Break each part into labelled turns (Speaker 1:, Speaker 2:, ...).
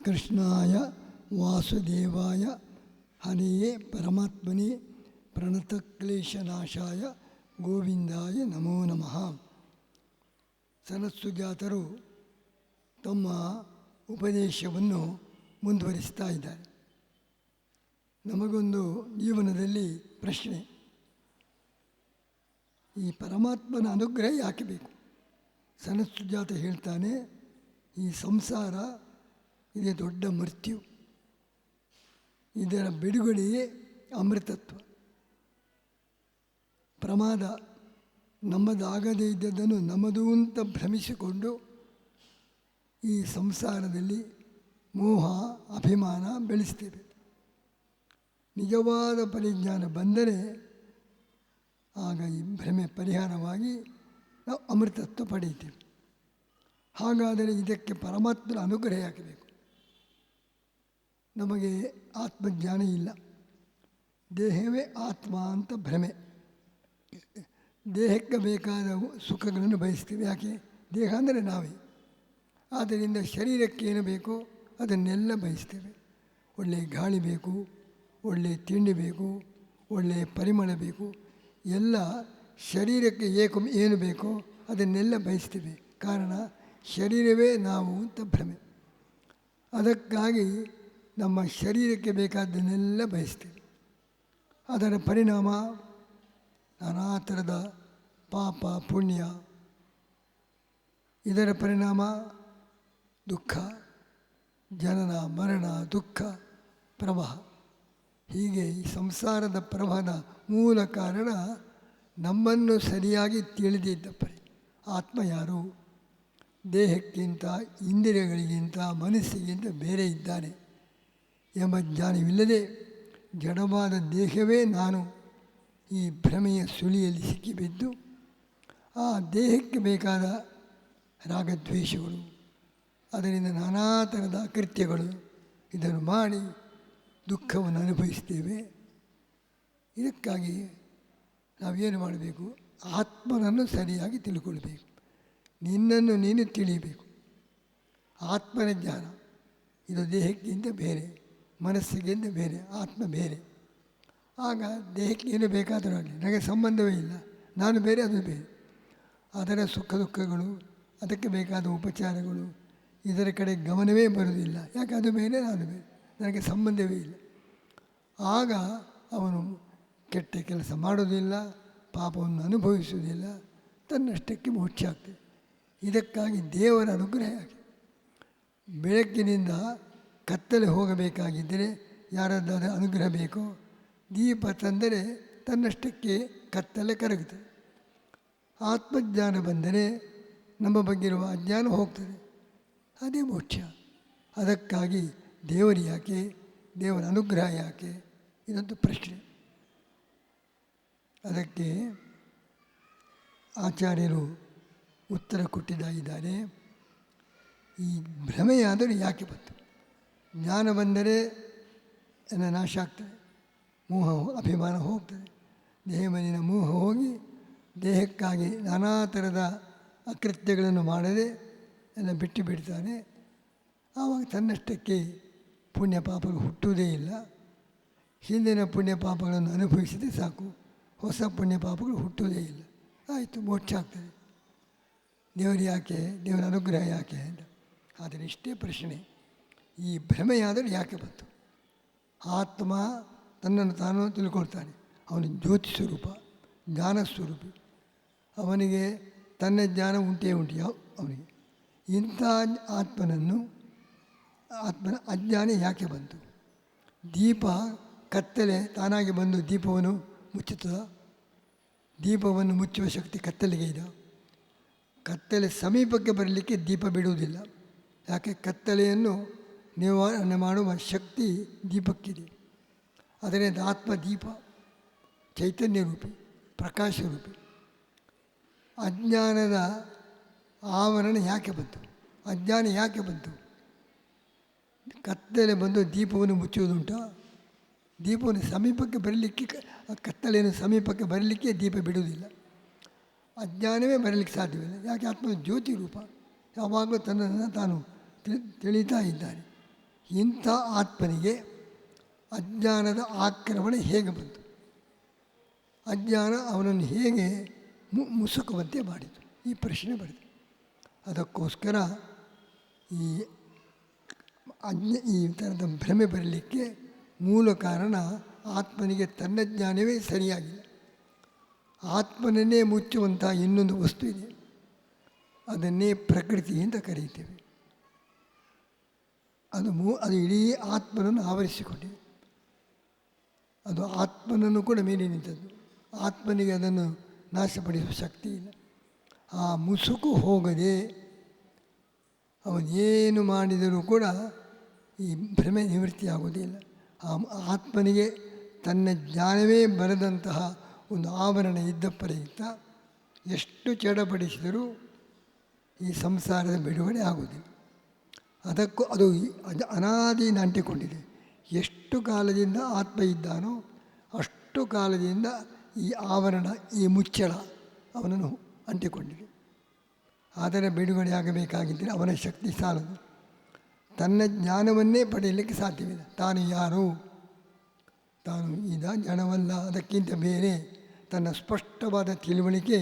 Speaker 1: ಕೃಷ್ಣಾಯ ವಾಸುದೇವಾಯ ಹರಿಯೇ ಪರಮಾತ್ಮನೇ ಪ್ರಣತಕ್ಲೇಶನಾಶಾಯ ಗೋವಿಂದಾಯ ನಮೋ ನಮಃ. ಸನತ್ಸುಜಾತರು ತಮ್ಮ ಉಪದೇಶವನ್ನು ಮುಂದುವರಿಸ್ತಾ ಇದ್ದಾರೆ. ನಮಗೊಂದು ಜೀವನದಲ್ಲಿ ಪ್ರಶ್ನೆ, ಈ ಪರಮಾತ್ಮನ ಅನುಗ್ರಹ ಯಾಕೆ ಬೇಕು? ಸನತ್ಸುಜಾತ ಹೇಳ್ತಾನೆ, ಈ ಸಂಸಾರ ಇದೇ ದೊಡ್ಡ ಮೃತ್ಯು, ಇದರ ಬಿಡುಗಡೆಯೇ ಅಮೃತತ್ವ. ಪ್ರಮಾದ, ನಮ್ಮದಾಗದೇ ಇದ್ದದ್ದನ್ನು ನಮ್ಮದು ಅಂತ ಭ್ರಮಿಸಿಕೊಂಡು ಈ ಸಂಸಾರದಲ್ಲಿ ಮೋಹ ಅಭಿಮಾನ ಬೆಳೆಸ್ತೇವೆ. ನಿಜವಾದ ಪರಿಜ್ಞಾನ ಬಂದರೆ ಆಗ ಈ ಭ್ರಮೆ ಪರಿಹಾರವಾಗಿ ನಾವು ಅಮೃತತ್ವ ಪಡೆಯುತ್ತೇವೆ. ಹಾಗಾದರೆ ಇದಕ್ಕೆ ಪರಮಾತ್ಮನ ಅನುಗ್ರಹ ಆಗಬೇಕು. ನಮಗೆ ಆತ್ಮಜ್ಞಾನ ಇಲ್ಲ, ದೇಹವೇ ಆತ್ಮ ಅಂತ ಭ್ರಮೆ. ದೇಹಕ್ಕೆ ಬೇಕಾದ ಸುಖಗಳನ್ನು ಬಯಸ್ತೇವೆ. ಯಾಕೆ? ದೇಹ ಅಂದರೆ ನಾವೇ. ಆದ್ದರಿಂದ ಶರೀರಕ್ಕೆ ಏನು ಬೇಕೋ ಅದನ್ನೆಲ್ಲ ಬಯಸ್ತೇವೆ. ಒಳ್ಳೆಯ ಗಾಳಿ ಬೇಕು, ಒಳ್ಳೆಯ ತಿಂಡಿ ಬೇಕು, ಒಳ್ಳೆಯ ಪರಿಮಳ ಬೇಕು, ಎಲ್ಲ ಶರೀರಕ್ಕೆ ಏನು ಬೇಕೋ ಅದನ್ನೆಲ್ಲ ಬಯಸ್ತೇವೆ. ಕಾರಣ ಶರೀರವೇ ನಾವು ಅಂತ ಭ್ರಮೆ. ಅದಕ್ಕಾಗಿ ನಮ್ಮ ಶರೀರಕ್ಕೆ ಬೇಕಾದ್ದನ್ನೆಲ್ಲ ಬಯಸ್ತೇವೆ. ಅದರ ಪರಿಣಾಮ ನಾನಾ ಥರದ ಪಾಪ ಪುಣ್ಯ, ಇದರ ಪರಿಣಾಮ ದುಃಖ, ಜನನ ಮರಣ ದುಃಖ ಪ್ರವಾಹ. ಹೀಗೆ ಈ ಸಂಸಾರದ ಪ್ರವಾಹದ ಮೂಲ ಕಾರಣ ನಮ್ಮನ್ನು ಸರಿಯಾಗಿ ತಿಳಿದಿದ್ದ ಆತ್ಮ ಯಾರು, ದೇಹಕ್ಕಿಂತ ಇಂದ್ರಿಯಗಳಿಗಿಂತ ಮನಸ್ಸಿಗಿಂತ ಬೇರೆ ಇದ್ದಾನೆ ಎಂಬ ಜ್ಞಾನವಿಲ್ಲದೆ ಜಡವಾದ ದೇಹವೇ ನಾನು ಈ ಭ್ರಮೆಯ ಸುಳಿಯಲ್ಲಿ ಸಿಕ್ಕಿಬಿದ್ದು ಆ ದೇಹಕ್ಕೆ ಬೇಕಾದ ರಾಗದ್ವೇಷಗಳು, ಅದರಿಂದ ನಾನಾ ಥರದ ಅಕೃತ್ಯಗಳು, ಇದನ್ನು ಮಾಡಿ ದುಃಖವನ್ನು ಅನುಭವಿಸ್ತೇವೆ. ಇದಕ್ಕಾಗಿ ನಾವೇನು ಮಾಡಬೇಕು? ಆತ್ಮನನ್ನು ಸರಿಯಾಗಿ ತಿಳ್ಕೊಳ್ಬೇಕು. ನಿನ್ನನ್ನು ನೀನು ತಿಳಿಯಬೇಕು. ಆತ್ಮನ ಜ್ಞಾನ ಇದು ದೇಹಕ್ಕಿಂತ ಬೇರೆ, ಮನಸ್ಸಿಗಿಂತ ಬೇರೆ, ಆತ್ಮ ಬೇರೆ. ಆಗ ದೇಹಕ್ಕೆ ಏನು ಬೇಕಾದರೂ ಆಗಲಿ, ನನಗೆ ಸಂಬಂಧವೇ ಇಲ್ಲ, ನಾನು ಬೇರೆ ಅದು ಬೇರೆ. ಅದರ ಸುಖ ದುಃಖಗಳು, ಅದಕ್ಕೆ ಬೇಕಾದ ಉಪಚಾರಗಳು, ಇದರ ಕಡೆ ಗಮನವೇ ಬರುವುದಿಲ್ಲ. ಯಾಕೆ? ಅದು ಬೇರೆ, ನಾನು ಬೇರೆ, ನನಗೆ ಸಂಬಂಧವೇ ಇಲ್ಲ. ಆಗ ಅವನು ಕೆಟ್ಟ ಕೆಲಸ ಮಾಡೋದಿಲ್ಲ, ಪಾಪವನ್ನು ಅನುಭವಿಸುವುದಿಲ್ಲ, ತನ್ನಷ್ಟಕ್ಕೆ ಮೋಕ್ಷ ಆಗ್ತದೆ. ಇದಕ್ಕಾಗಿ ದೇವರ ಅನುಗ್ರಹ ಆಗಿ ಬೆಳಕಿನಿಂದ ಕತ್ತಲೆ ಹೋಗಬೇಕಾಗಿದ್ದರೆ ಯಾರದ್ದಾದ ಅನುಗ್ರಹ ಬೇಕೋ? ದೀಪ ತಂದರೆ ತನ್ನಷ್ಟಕ್ಕೆ ಕತ್ತಲೆ ಕರಗುತ್ತದೆ. ಆತ್ಮಜ್ಞಾನ ಬಂದರೆ ನಮ್ಮ ಬಗ್ಗೆ ಇರುವ ಅಜ್ಞಾನ ಹೋಗ್ತದೆ, ಅದೇ ಮೋಕ್ಷ. ಅದಕ್ಕಾಗಿ ದೇವರು ಯಾಕೆ, ದೇವರ ಅನುಗ್ರಹ ಯಾಕೆ, ಇದೊಂದು ಪ್ರಶ್ನೆ. ಅದಕ್ಕೆ ಆಚಾರ್ಯರು ಉತ್ತರ ಕೊಟ್ಟಿದ್ದಾರೆ. ಈ ಭ್ರಮೆಯಾದರೂ ಯಾಕೆ ಬಂತು? ಜ್ಞಾನ ಬಂದರೆ ಎಲ್ಲ ನಾಶ ಆಗ್ತದೆ, ಮೋಹ ಅಭಿಮಾನ ಹೋಗ್ತದೆ. ದೇಹಮನಿನ ಮೋಹ ಹೋಗಿ ದೇಹಕ್ಕಾಗಿ ನಾನಾ ಥರದ ಅಕೃತ್ಯಗಳನ್ನು ಮಾಡದೆ ಎಲ್ಲ ಬಿಟ್ಟು ಬಿಡ್ತಾನೆ. ಆವಾಗ ತನ್ನಷ್ಟಕ್ಕೆ ಪುಣ್ಯ ಪಾಪಗಳು ಹುಟ್ಟುವುದೇ ಇಲ್ಲ. ಹಿಂದಿನ ಪುಣ್ಯ ಪಾಪಗಳನ್ನು ಅನುಭವಿಸಿದರೆ ಸಾಕು, ಹೊಸ ಪುಣ್ಯ ಪಾಪಗಳು ಹುಟ್ಟುವುದೇ ಇಲ್ಲ. ಆಯಿತು, ಮೋಕ್ಷ ಆಗ್ತದೆ. ದೇವರು ಯಾಕೆ, ದೇವರ ಅನುಗ್ರಹ ಯಾಕೆ ಅಂತ. ಆದರೆ ಇಷ್ಟೇ ಪ್ರಶ್ನೆ, ಈ ಭ್ರಮೆಯಾದರೂ ಯಾಕೆ ಬಂತು? ಆತ್ಮ ತನ್ನನ್ನು ತಾನು ತಿಳ್ಕೊಳ್ತಾನೆ. ಅವನು ಜ್ಯೋತಿ ಸ್ವರೂಪ, ಜ್ಞಾನ ಸ್ವರೂಪಿ. ಅವನಿಗೆ ತನ್ನ ಜ್ಞಾನ ಉಂಟೇ ಉಂಟು ಅವನಿಗೆ. ಇಂಥ ಆತ್ಮನ ಅಜ್ಞಾನ ಯಾಕೆ ಬಂತು? ದೀಪ ಕತ್ತಲೆ ತಾನಾಗಿ ಬಂದು ದೀಪವನ್ನು ಮುಚ್ಚುತ್ತದ? ದೀಪವನ್ನು ಮುಚ್ಚುವ ಶಕ್ತಿ ಕತ್ತಲೆಗೆ ಇದೆ. ಕತ್ತಲೆ ಸಮೀಪಕ್ಕೆ ಬರಲಿಕ್ಕೆ ದೀಪ ಬಿಡುವುದಿಲ್ಲ. ಯಾಕೆ? ಕತ್ತಲೆಯನ್ನು ನಿವಾರಣೆ ಮಾಡುವ ಶಕ್ತಿ ದೀಪಕ್ಕಿದೆ. ಅದರಿಂದ ಆತ್ಮ ದೀಪ, ಚೈತನ್ಯ ರೂಪಿ, ಪ್ರಕಾಶ ರೂಪಿ. ಅಜ್ಞಾನದ ಆವರಣ ಯಾಕೆ ಬಂತು? ಅಜ್ಞಾನ ಯಾಕೆ ಬಂತು? ಕತ್ತಲೆ ಬಂದು ದೀಪವನ್ನು ಮುಚ್ಚುವುದುಂಟ? ದೀಪವನ್ನು ಸಮೀಪಕ್ಕೆ ಬರಲಿಕ್ಕೆ, ಕತ್ತಲೆಯನ್ನು ಸಮೀಪಕ್ಕೆ ಬರಲಿಕ್ಕೆ ದೀಪ ಬಿಡುವುದಿಲ್ಲ. ಅಜ್ಞಾನವೇ ಬರಲಿಕ್ಕೆ ಸಾಧ್ಯವಿಲ್ಲ. ಯಾಕೆ? ಆತ್ಮ ಜ್ಯೋತಿ ರೂಪ, ಯಾವಾಗಲೂ ತನ್ನನ್ನು ತಾನು ತಿಳಿತಾ ಇದ್ದಾನೆ. ಇಂಥ ಆತ್ಮನಿಗೆ ಅಜ್ಞಾನದ ಆಕ್ರಮಣ ಹೇಗೆ ಬಂತು? ಅಜ್ಞಾನ ಅವನನ್ನು ಹೇಗೆ ಮುಸುಕುವಂತೆ ಮಾಡಿತು? ಈ ಪ್ರಶ್ನೆ ಬರೆದು ಅದಕ್ಕೋಸ್ಕರ ಈ ಥರದ ಭ್ರಮೆ ಬರಲಿಕ್ಕೆ ಮೂಲ ಕಾರಣ ಆತ್ಮನಿಗೆ ತನ್ನ ಜ್ಞಾನವೇ ಸರಿಯಾಗಿಲ್ಲ. ಆತ್ಮನನ್ನೇ ಮುಚ್ಚುವಂಥ ಇನ್ನೊಂದು ವಸ್ತು ಇದೆ, ಅದನ್ನೇ ಪ್ರಕೃತಿ ಅಂತ ಕರೀತೇವೆ. ಅದು ಇಡೀ ಆತ್ಮನನ್ನು ಆವರಿಸಿಕೊಂಡಿದೆ. ಅದು ಆತ್ಮನನ್ನು ಕೂಡ ಮೇಲೆ ನಿಂತದ್ದು. ಆತ್ಮನಿಗೆ ಅದನ್ನು ನಾಶಪಡಿಸುವ ಶಕ್ತಿ ಇಲ್ಲ. ಆ ಮುಸುಕು ಹೋಗದೆ ಅವನೇನು ಮಾಡಿದರೂ ಕೂಡ ಈ ಭ್ರಮೆ ನಿವೃತ್ತಿಯಾಗುವುದಿಲ್ಲ. ಆ ಆತ್ಮನಿಗೆ ತನ್ನ ಜ್ಞಾನವೇ ಬರೆದಂತಹ ಒಂದು ಆವರಣ ಇದ್ದ ಪ್ರಯುಕ್ತ ಎಷ್ಟು ಚಡಪಡಿಸಿದರೂ ಈ ಸಂಸಾರದ ಬಿಡುಗಡೆ ಆಗುವುದಿಲ್ಲ. ಅದಕ್ಕೂ ಅದು ಅನಾದಿಯಿಂದ ಅಂಟಿಕೊಂಡಿದೆ. ಎಷ್ಟು ಕಾಲದಿಂದ ಆತ್ಮ ಇದ್ದಾನೋ ಅಷ್ಟು ಕಾಲದಿಂದ ಈ ಆವರಣ, ಈ ಮುಚ್ಚಳ ಅವನನ್ನು ಅಂಟಿಕೊಂಡಿದೆ. ಅದರ ಬಿಡುಗಡೆ ಆಗಬೇಕಾಗಿದ್ದರೆ ಅವನ ಶಕ್ತಿ ಸಾಲದು. ತನ್ನ ಜ್ಞಾನವನ್ನೇ ಪಡೆಯಲಿಕ್ಕೆ ಸಾಧ್ಯವಿಲ್ಲ. ತಾನು ಯಾರು, ತಾನು ಜಡವಲ್ಲ, ಅದಕ್ಕಿಂತ ಬೇರೆ ತನ್ನ ಸ್ಪಷ್ಟವಾದ ತಿಳುವಳಿಕೆ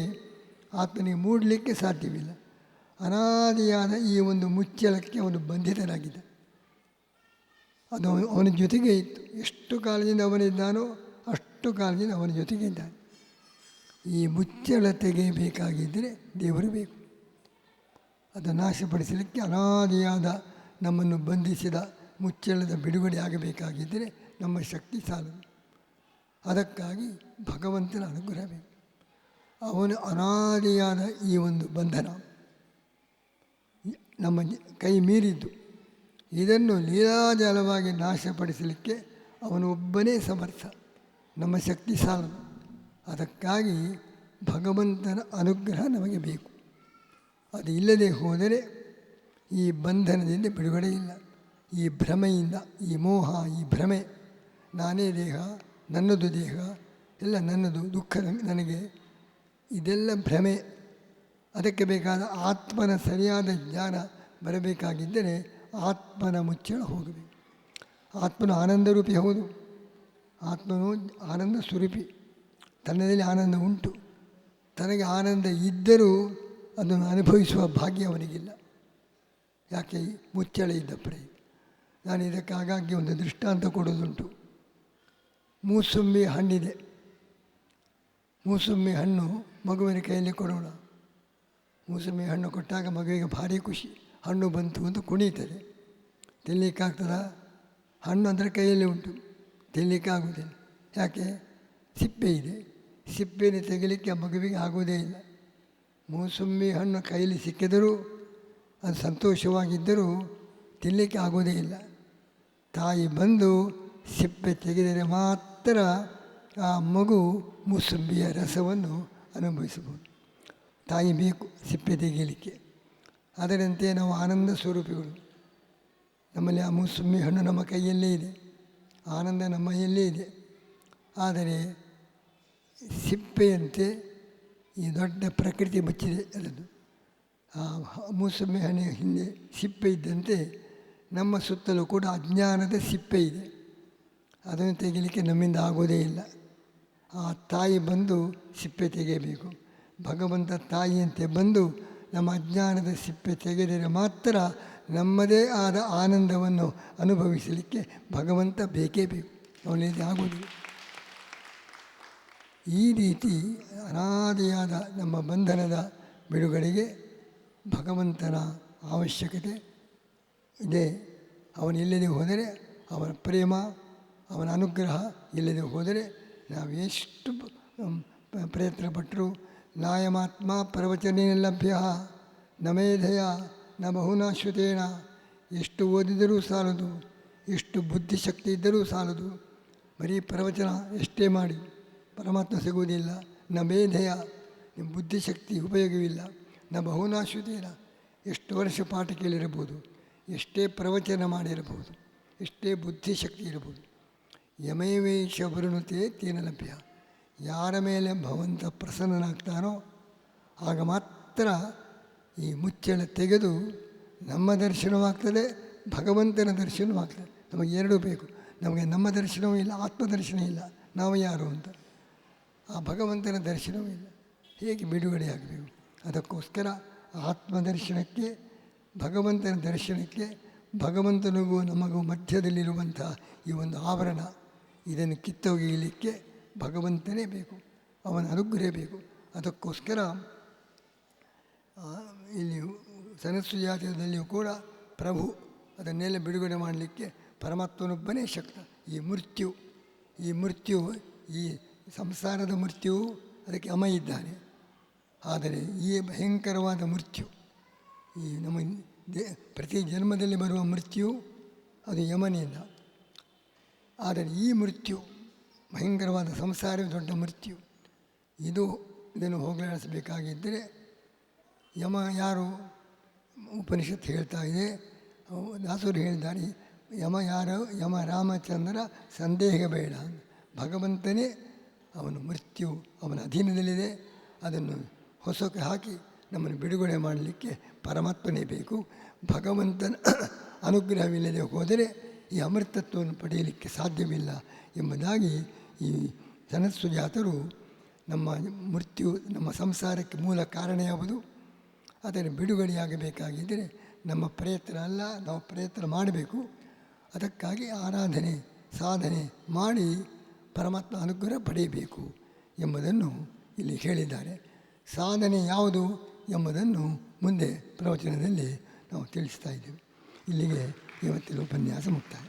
Speaker 1: ಆತ್ಮನಿಗೆ ಮೂಡಲಿಕ್ಕೆ ಸಾಧ್ಯವಿಲ್ಲ. ಅನಾದಿಯಾದ ಈ ಒಂದು ಮುಚ್ಚಳಕ್ಕೆ ಅವನು ಬಂಧಿತನಾಗಿದ್ದ. ಅದು ಅವನ ಜೊತೆಗೆ ಇತ್ತು. ಎಷ್ಟು ಕಾಲದಿಂದ ಅವನಿದ್ದಾನೋ ಅಷ್ಟು ಕಾಲದಿಂದ ಅವನ ಜೊತೆಗೆ ಇದ್ದಾನೆ. ಈ ಮುಚ್ಚಳ ತೆಗೆಯಬೇಕಾಗಿದ್ದರೆ ದೇವರು ಬೇಕು. ಅದನ್ನು ನಾಶಪಡಿಸಲಿಕ್ಕೆ ಅನಾದಿಯಾದ ನಮ್ಮನ್ನು ಬಂಧಿಸಿದ ಮುಚ್ಚಳದ ಬಿಡುಗಡೆ ಆಗಬೇಕಾಗಿದ್ದರೆ ನಮ್ಮ ಶಕ್ತಿ ಸಾಲದು. ಅದಕ್ಕಾಗಿ ಭಗವಂತನ ಅನುಗ್ರಹ ಬೇಕು. ಅವನು ಅನಾದಿಯಾದ ಈ ಒಂದು ಬಂಧನ ನಮ್ಮ ಕೈ ಮೀರಿದ್ದು. ಇದನ್ನು ಲೀಲಾಜಾಲವಾಗಿ ನಾಶಪಡಿಸಲಿಕ್ಕೆ ಅವನು ಒಬ್ಬನೇ ಸಮರ್ಥ. ನಮ್ಮ ಶಕ್ತಿ ಸಾಲದು. ಅದಕ್ಕಾಗಿ ಭಗವಂತನ ಅನುಗ್ರಹ ನಮಗೆ ಬೇಕು. ಅದು ಇಲ್ಲದೆ ಹೋದರೆ ಈ ಬಂಧನದಿಂದ ಬಿಡುಗಡೆ ಇಲ್ಲ. ಈ ಭ್ರಮೆಯಿಂದ, ಈ ಮೋಹ, ಈ ಭ್ರಮೆ, ನಾನೇ ದೇಹ, ನನ್ನದು ದೇಹ, ಎಲ್ಲ ನನ್ನದು, ದುಃಖ ನನಗೆ, ಇದೆಲ್ಲ ಭ್ರಮೆ. ಅದಕ್ಕೆ ಬೇಕಾದ ಆತ್ಮನ ಸರಿಯಾದ ಜ್ಞಾನ ಬರಬೇಕಾಗಿದ್ದರೆ ಆತ್ಮನ ಮುಚ್ಚಳ ಹೋಗಬೇಕು. ಆತ್ಮನು ಆನಂದರೂಪಿ ಹೌದು. ಆತ್ಮನು ಆನಂದ ಸ್ವರೂಪಿ. ತನ್ನದಲ್ಲಿ ಆನಂದ ಉಂಟು. ತನಗೆ ಆನಂದ ಇದ್ದರೂ ಅದನ್ನು ಅನುಭವಿಸುವ ಭಾಗ್ಯ ಅವನಿಗಿಲ್ಲ. ಯಾಕೆ? ಮುಚ್ಚಳ ಇದ್ದ ಪ್ರಯುಕ್ತ. ನಾನು ಇದಕ್ಕೆ ಆಗಾಗ್ಗೆ ಒಂದು ದೃಷ್ಟಾಂತ ಕೊಡೋದುಂಟು. ಮೂಸಂಬಿ ಹಣ್ಣಿದೆ. ಮೂಸಂಬಿ ಹಣ್ಣು ಮಗುವಿನ ಕೈಯಲ್ಲಿ ಕೊಡೋಣ. ಮೂಸಂಬಿ ಹಣ್ಣು ಕೊಟ್ಟಾಗ ಮಗುವಿಗೆ ಭಾರಿ ಖುಷಿ. ಹಣ್ಣು ಬಂತು ಅಂತ ಕುಣಿತದೆ. ತಿನ್ನಲಿಕ್ಕಾಗ್ತದ? ಹಣ್ಣು ಅಂದರೆ ಕೈಯಲ್ಲಿ ಉಂಟು, ತಿನ್ನಲಿಕ್ಕಾಗುವುದಿಲ್ಲ. ಯಾಕೆ? ಸಿಪ್ಪೆ ಇದೆ. ಸಿಪ್ಪೆಯನ್ನು ತೆಗಿಲಿಕ್ಕೆ ಆ ಮಗುವಿಗೆ ಆಗುವುದೇ ಇಲ್ಲ. ಮೂಸಂಬಿ ಹಣ್ಣು ಕೈಯಲ್ಲಿ ಸಿಕ್ಕಿದರೂ ಅದು ಸಂತೋಷವಾಗಿದ್ದರೂ ತಿನ್ನಲಿಕ್ಕೆ ಆಗೋದೇ ಇಲ್ಲ. ತಾಯಿ ಬಂದು ಸಿಪ್ಪೆ ತೆಗೆದರೆ ಮಾತ್ರ ಆ ಮಗು ಮೂಸಂಬಿಯ ರಸವನ್ನು ಅನುಭವಿಸಬಹುದು. ತಾಯಿ ಬೇಕು ಸಿಪ್ಪೆ ತೆಗೆಯಲಿಕ್ಕೆ. ಅದರಂತೆ ನಾವು ಆನಂದ ಸ್ವರೂಪಿಗಳು. ನಮ್ಮಲ್ಲಿ ಆ ಮೂಸಂಬಿ ಹಣ್ಣು ನಮ್ಮ ಕೈಯಲ್ಲೇ ಇದೆ, ಆನಂದ ನಮ್ಮ ಕೈಯಲ್ಲೇ ಇದೆ. ಆದರೆ ಸಿಪ್ಪೆಯಂತೆ ಈ ದೊಡ್ಡ ಪ್ರಕೃತಿ ಮುಚ್ಚಿದೆ ಅದನ್ನು. ಆ ಮೂಸಂಬಿ ಹಣ್ಣಿನ ಹಿಂದೆ ಸಿಪ್ಪೆ ಇದ್ದಂತೆ ನಮ್ಮ ಸುತ್ತಲೂ ಕೂಡ ಅಜ್ಞಾನದ ಸಿಪ್ಪೆ ಇದೆ. ಅದನ್ನು ತೆಗೆಯಲಿಕ್ಕೆ ನಮ್ಮಿಂದ ಆಗೋದೇ ಇಲ್ಲ. ಆ ತಾಯಿ ಬಂದು ಸಿಪ್ಪೆ ತೆಗೆಯಬೇಕು. ಭಗವಂತ ತಾಯಿಯಂತೆ ಬಂದು ನಮ್ಮ ಅಜ್ಞಾನದ ಸಿಪ್ಪೆ ತೆಗೆದರೆ ಮಾತ್ರ ನಮ್ಮದೇ ಆದ ಆನಂದವನ್ನು ಅನುಭವಿಸಲಿಕ್ಕೆ ಭಗವಂತ ಬೇಕೇ ಬೇಕು. ಅವನಿಗೆ ಆಗೋದಿಲ್ಲ. ಈ ರೀತಿ ಅನಾದಿಯಾದ ನಮ್ಮ ಬಂಧನದ ಬಿಡುಗಡೆಗೆ ಭಗವಂತನ ಅವಶ್ಯಕತೆ ಇದೆ. ಅವನಿಲ್ಲದೆ ಹೋದರೆ, ಅವನ ಪ್ರೇಮ, ಅವನ ಅನುಗ್ರಹ ಇಲ್ಲದೆ ಹೋದರೆ ನಾವು ಎಷ್ಟು ಪ್ರಯತ್ನ ಪಟ್ಟರೂ ನಾಯಮಾತ್ಮ ಪ್ರವಚನೇನ ಲಭ್ಯ ನ ಮೇಧಯ ನ ಬಹುನಾ ಶ್ರುತೇನ. ಎಷ್ಟು ಓದಿದರೂ ಸಾಲದು, ಎಷ್ಟು ಬುದ್ಧಿಶಕ್ತಿ ಇದ್ದರೂ ಸಾಲದು. ಬರೀ ಪ್ರವಚನ ಎಷ್ಟೇ ಮಾಡಿ ಪರಮಾತ್ಮ ಸಿಗುವುದಿಲ್ಲ. ನ ಮೇಧಯ, ನಿಮ್ಮ ಬುದ್ಧಿಶಕ್ತಿ ಉಪಯೋಗವಿಲ್ಲ. ನ ಬಹುನಾ ಶ್ರುತೇನ, ಎಷ್ಟು ವರ್ಷ ಪಾಠ ಕೇಳಿರಬಹುದು, ಎಷ್ಟೇ ಪ್ರವಚನ ಮಾಡಿರಬಹುದು, ಎಷ್ಟೇ ಬುದ್ಧಿಶಕ್ತಿ ಇರಬಹುದು. ಯಮೈವೈಷ ವೃಣುತೆ ತೇನ ಲಭ್ಯ. ಯಾರ ಮೇಲೆ ಭಗವಂತ ಪ್ರಸನ್ನನಾಗ್ತಾನೋ ಆಗ ಮಾತ್ರ ಈ ಮುಚ್ಚಳ ತೆಗೆದು ನಮ್ಮ ದರ್ಶನವಾಗ್ತದೆ, ಭಗವಂತನ ದರ್ಶನವೂ ಆಗ್ತದೆ. ನಮಗೆ ಎರಡೂ ಬೇಕು. ನಮಗೆ ನಮ್ಮ ದರ್ಶನವೂ ಇಲ್ಲ, ಆತ್ಮದರ್ಶನ ಇಲ್ಲ, ನಾವು ಯಾರು ಅಂತ. ಆ ಭಗವಂತನ ದರ್ಶನವೂ ಇಲ್ಲ. ಹೇಗೆ ಬಿಡುಗಡೆಯಾಗಬೇಕು? ಅದಕ್ಕೋಸ್ಕರ ಆತ್ಮದರ್ಶನಕ್ಕೆ, ಭಗವಂತನ ದರ್ಶನಕ್ಕೆ, ಭಗವಂತನಿಗೂ ನಮಗೂ ಮಧ್ಯದಲ್ಲಿರುವಂಥ ಈ ಒಂದು ಆವರಣ, ಇದನ್ನು ಕಿತ್ತೊಗೆಯಲಿಕ್ಕೆ ಭಗವಂತನೇ ಬೇಕು, ಅವನ ಅನುಗ್ರಹ ಬೇಕು. ಅದಕ್ಕೋಸ್ಕರ ಇಲ್ಲಿ ಸನತ್ಸುಜಾತದಲ್ಲಿಯೂ ಕೂಡ ಪ್ರಭು ಅದನ್ನೆಲ್ಲ ಬಿಡುಗಡೆ ಮಾಡಲಿಕ್ಕೆ ಪರಮಾತ್ಮನೊಬ್ಬನೇ ಶಕ್ತ. ಈ ಮೃತ್ಯು ಈ ಸಂಸಾರದ ಮೃತ್ಯು, ಅದಕ್ಕೆ ಅಮ ಇದ್ದಾನೆ. ಆದರೆ ಈ ಭಯಂಕರವಾದ ಮೃತ್ಯು, ಈ ನಮ್ಮ ಪ್ರತಿ ಜನ್ಮದಲ್ಲಿ ಬರುವ ಮೃತ್ಯು ಅದು ಯಮನಿಂದ. ಆದರೆ ಈ ಮೃತ್ಯು ಭಯಂಕರವಾದ ಸಂಸಾರವೇ ದೊಡ್ಡ ಮೃತ್ಯು. ಇದನ್ನು ಹೋಗಲಾಡಿಸಬೇಕಾಗಿದ್ದರೆ ಯಮ ಯಾರು? ಉಪನಿಷತ್ತು ಹೇಳ್ತಾ ಇದೆ, ದಾಸರು ಹೇಳಿದ್ದಾರೆ, ಯಮ ಯಾರು? ಯಮ ರಾಮಚಂದ್ರ, ಸಂದೇಹ ಬೇಡ. ಭಗವಂತನೇ ಅವನು. ಮೃತ್ಯು ಅವನ ಅಧೀನದಲ್ಲಿದೆ. ಅದನ್ನು ಹೊಸಕ್ಕೆ ಹಾಕಿ ನಮ್ಮನ್ನು ಬಿಡುಗಡೆ ಮಾಡಲಿಕ್ಕೆ ಪರಮಾತ್ಮನೇ ಬೇಕು. ಭಗವಂತನ ಅನುಗ್ರಹವಿಲ್ಲದೆ ಹೋದರೆ ಈ ಅಮೃತತ್ವವನ್ನು ಪಡೆಯಲಿಕ್ಕೆ ಸಾಧ್ಯವಿಲ್ಲ ಎಂಬುದಾಗಿ ಈ ಸನತ್ಸುಜಾತರು ನಮ್ಮ ಮೃತ್ಯು, ನಮ್ಮ ಸಂಸಾರಕ್ಕೆ ಮೂಲ ಕಾರಣ ಯಾವುದು? ಅದನ್ನು ಬಿಡುಗಡೆಯಾಗಬೇಕಾಗಿದ್ದರೆ ನಮ್ಮ ಪ್ರಯತ್ನ ಅಲ್ಲ, ನಾವು ಪ್ರಯತ್ನ ಮಾಡಬೇಕು. ಅದಕ್ಕಾಗಿ ಆರಾಧನೆ, ಸಾಧನೆ ಮಾಡಿ ಪರಮಾತ್ಮ ಅನುಗ್ರಹ ಪಡೆಯಬೇಕು ಎಂಬುದನ್ನು ಇಲ್ಲಿ ಹೇಳಿದ್ದಾರೆ. ಸಾಧನೆ ಯಾವುದು ಎಂಬುದನ್ನು ಮುಂದೆ ಪ್ರವಚನದಲ್ಲಿ ನಾವು ತಿಳಿಸ್ತಾ ಇದ್ದೇವೆ. ಇಲ್ಲಿಗೆ ಇವತ್ತಿನ ಉಪನ್ಯಾಸ ಮುಕ್ತಾಯ.